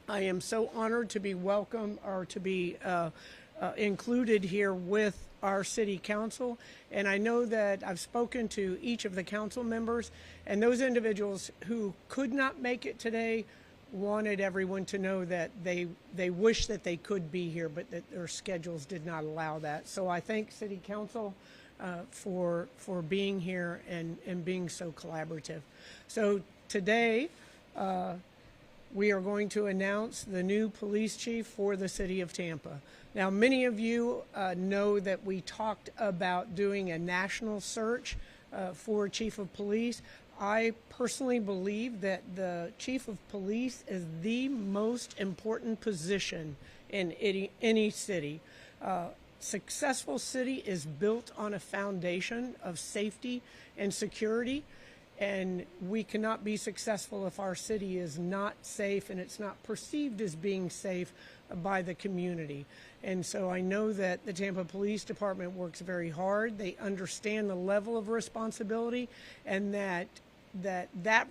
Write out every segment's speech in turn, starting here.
I am so honored to be welcome or to be included here with our city council. And I know that I've spoken to each of the council members, and those individuals who could not make it today wanted everyone to know that they wish that they could be here, but that their schedules did not allow that. So I thank city council for being here and being so collaborative. So today, we are going to announce the new police chief for the city of Tampa. Now, many of you know that we talked about doing a national search for chief of police. I personally believe that the chief of police is the most important position in any city. Successful city is built on a foundation of safety and security. And we cannot be successful if our city is not safe and it's not perceived as being safe by the community. And so I know that the Tampa Police Department works very hard. They understand the level of responsibility, and that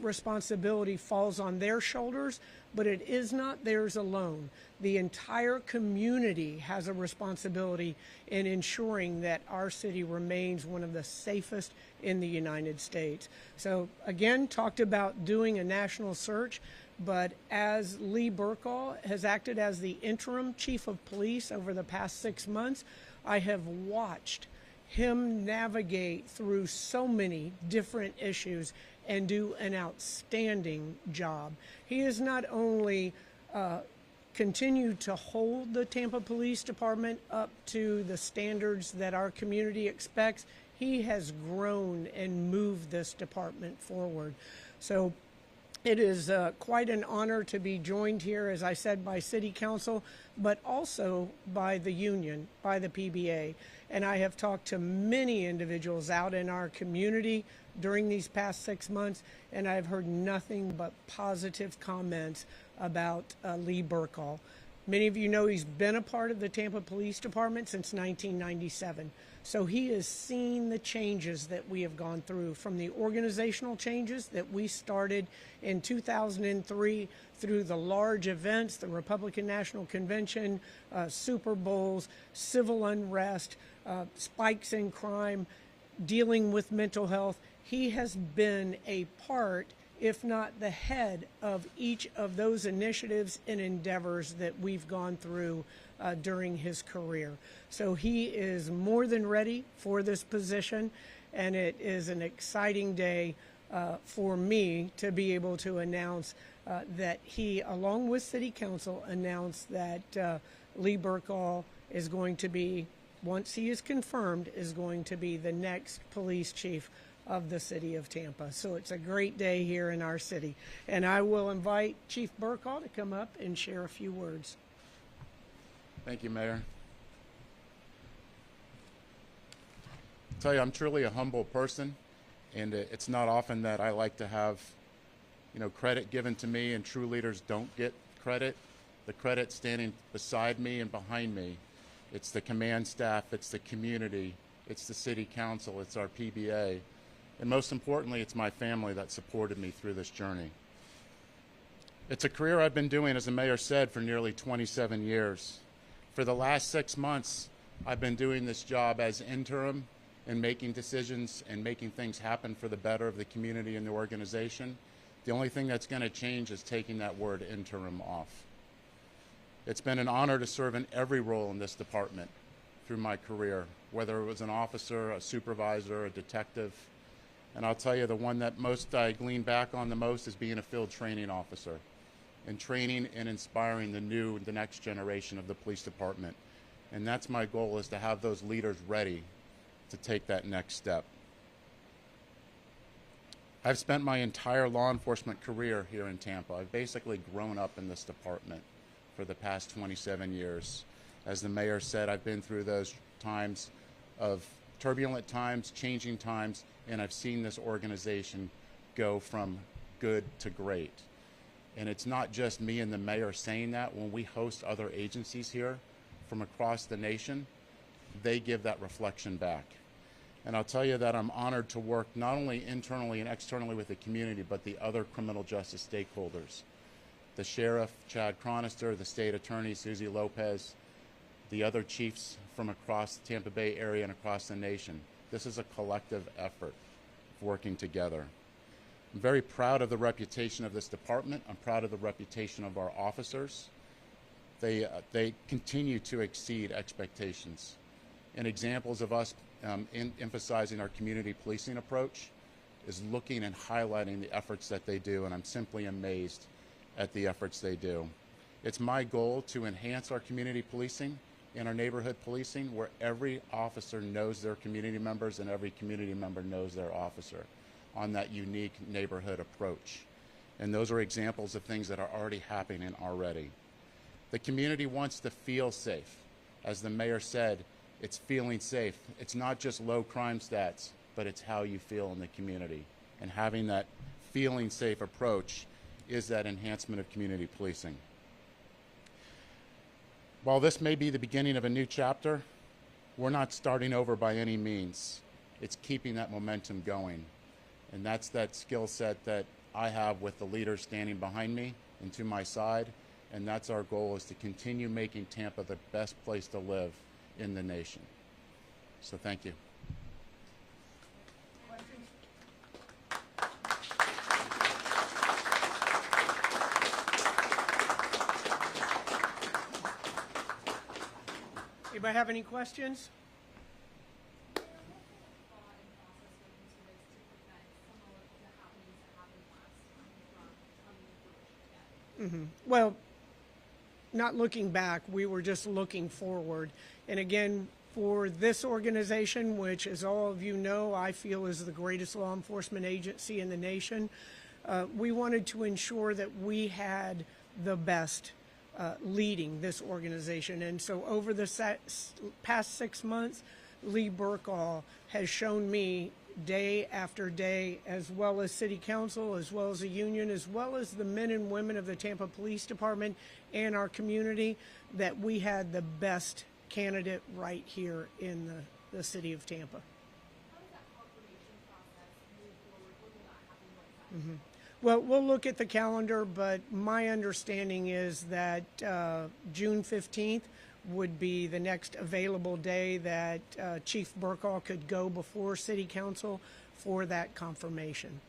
responsibility falls on their shoulders, but it is not theirs alone. The entire community has a responsibility in ensuring that our city remains one of the safest in the United States. So again, talked about doing a national search, but as Lee Bercaw has acted as the interim chief of police over the past 6 months, I have watched him navigate through so many different issues and do an outstanding job. He has not only continued to hold the Tampa Police Department up to the standards that our community expects, he has grown and moved this department forward. So it is quite an honor to be joined here, as I said, by City Council, but also by the union, by the PBA. And I have talked to many individuals out in our community during these past 6 months, and I've heard nothing but positive comments about Lee Bercaw. Many of you know he's been a part of the Tampa Police Department since 1997. So he has seen the changes that we have gone through, from the organizational changes that we started in 2003 through the large events, the Republican National Convention, Super Bowls, civil unrest, spikes in crime, dealing with mental health. He has been a part, if not the head, of each of those initiatives and endeavors that we've gone through during his career. So he is more than ready for this position, and it is an exciting day for me to be able to announce that he, along with City Council, announced that Lee Bercaw is going to be, once he is confirmed, is going to be the next police chief of the city of Tampa. So it's a great day here in our city. And I will invite Chief Bercaw to come up and share a few words. Thank you, Mayor. I'll tell you, I'm truly a humble person, and it's not often that I like to have, credit given to me, and true leaders don't get credit. The credit standing beside me and behind me. It's the command staff, it's the community, it's the city council, it's our PBA. And most importantly, it's my family that supported me through this journey. It's a career I've been doing, as the mayor said, for nearly 27 years. For the last 6 months, I've been doing this job as interim and making decisions and making things happen for the better of the community and the organization. The only thing that's going to change is taking that word interim off. It's been an honor to serve in every role in this department through my career, whether it was an officer, a supervisor, a detective. And I'll tell you, the one that I glean back on the most is being a field training officer and training and inspiring the next generation of the police department. And that's my goal, is to have those leaders ready to take that next step. I've spent my entire law enforcement career here in Tampa. I've basically grown up in this department for the past 27 years. As the mayor said, I've been through those times of turbulent times, changing times, and I've seen this organization go from good to great. And it's not just me and the mayor saying that. When we host other agencies here from across the nation, they give that reflection back. And I'll tell you that I'm honored to work not only internally and externally with the community, but the other criminal justice stakeholders. the sheriff, Chad Chronister, the state attorney, Susie Lopez, the other chiefs from across the Tampa Bay area and across the nation. This is a collective effort working together. I'm very proud of the reputation of this department. I'm proud of the reputation of our officers. They continue to exceed expectations. And examples of us emphasizing our community policing approach is looking and highlighting the efforts that they do, and I'm simply amazed at the efforts they do. It's my goal to enhance our community policing and our neighborhood policing, where every officer knows their community members and every community member knows their officer, on that unique neighborhood approach. And those are examples of things that are already happening already. The community wants to feel safe. As the mayor said, it's feeling safe. It's not just low crime stats, but it's how you feel in the community. And having that feeling safe approach is that enhancement of community policing. While this may be the beginning of a new chapter, we're not starting over by any means. It's keeping that momentum going. And that's that skill set that I have with the leaders standing behind me and to my side. And that's our goal, is to continue making Tampa the best place to live in the nation. So thank you. Anybody have any questions? Well, not looking back, we were just looking forward. And again, for this organization, which, as all of you know, I feel is the greatest law enforcement agency in the nation, we wanted to ensure that we had the best leading this organization. And so over the past 6 months, Lee Bercaw has shown me day after day, as well as City Council, as well as the union, as well as the men and women of the Tampa Police Department and our community, that we had the best candidate right here in the city of Tampa. How does that confirmation process move forward? What will that happen like that? Well, we'll look at the calendar, but my understanding is that June 15th would be the next available day that Chief Bercaw could go before City Council for that confirmation.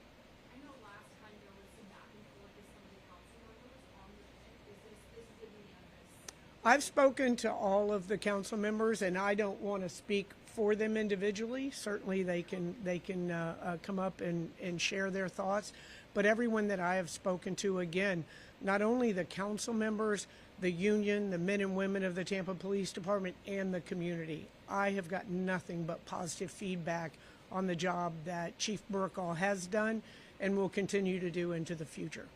I know last time there was some back and forth with some of the council members on the ticket. This is unanimous? I've spoken to all of the council members, and I don't want to speak for them individually. Certainly they can come up and share their thoughts. But everyone that I have spoken to, again, not only the council members, the union, the men and women of the Tampa Police Department, and the community, I have got nothing but positive feedback on the job that Chief Bercaw has done and will continue to do into the future.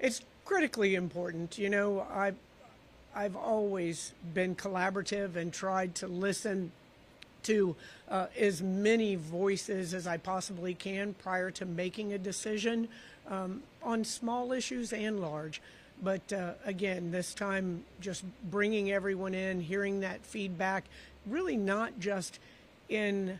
It's critically important. You know, I've always been collaborative and tried to listen to as many voices as I possibly can prior to making a decision on small issues and large. But again, this time just bringing everyone in, hearing that feedback, really not just in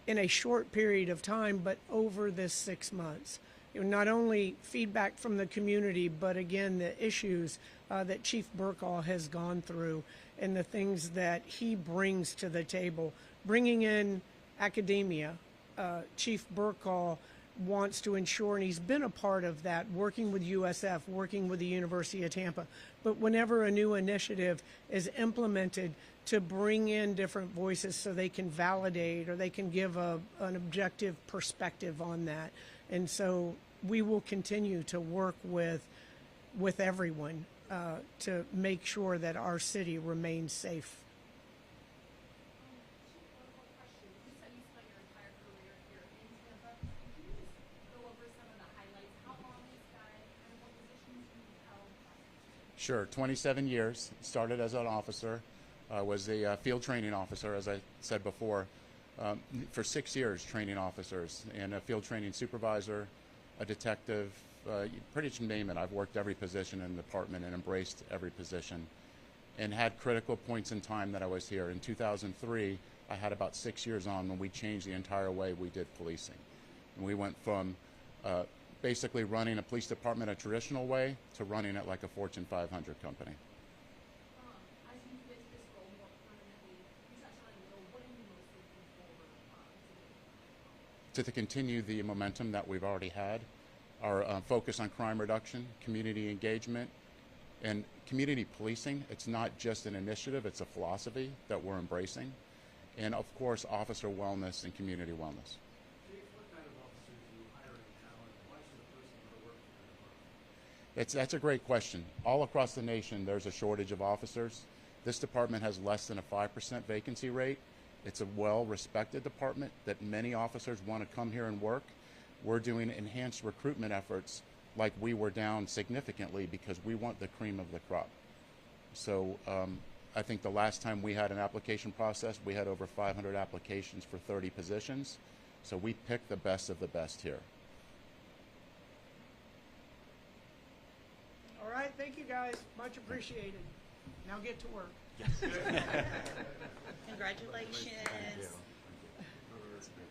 a short period of time, but over this 6 months. You know, not only feedback from the community, but again, the issues that Chief Bercaw has gone through and the things that he brings to the table. Bringing in academia, Chief Bercaw wants to ensure, and he's been a part of that, working with USF, working with the University of Tampa. But whenever a new initiative is implemented, to bring in different voices so they can validate or they can give an objective perspective on that. And so we will continue to work with everyone to make sure that our city remains safe. You said you spent your entire career here in Tampa. Can you just go over some of the highlights? How long is that, and what positions you held? Sure, 27 years. Started as an officer, was a field training officer, as I said before, for 6 years training officers, and a field training supervisor, a detective, you pretty much name it. I've worked every position in the department and embraced every position, and had critical points in time that I was here. In 2003, I had about 6 years on when we changed the entire way we did policing. And we went from basically running a police department a traditional way to running it like a Fortune 500 company. As you get to this role more permanently, you touched on it a little. What are you most looking forward to Continue the momentum that we've already had, our focus on crime reduction, community engagement, and community policing. It's not just an initiative, it's a philosophy that we're embracing. And of course, officer wellness and community wellness. What kind of officers are you hiring now, and why should a person go to work for your department? That's a great question. All across the nation, there's a shortage of officers. This department has less than a 5% vacancy rate. It's a well-respected department that many officers want to come here and work. We're doing enhanced recruitment efforts like we were down significantly because we want the cream of the crop. So I think the last time we had an application process, we had over 500 applications for 30 positions. So we picked the best of the best here. All right, thank you guys, much appreciated. Now get to work. Congratulations. Oh, that's good.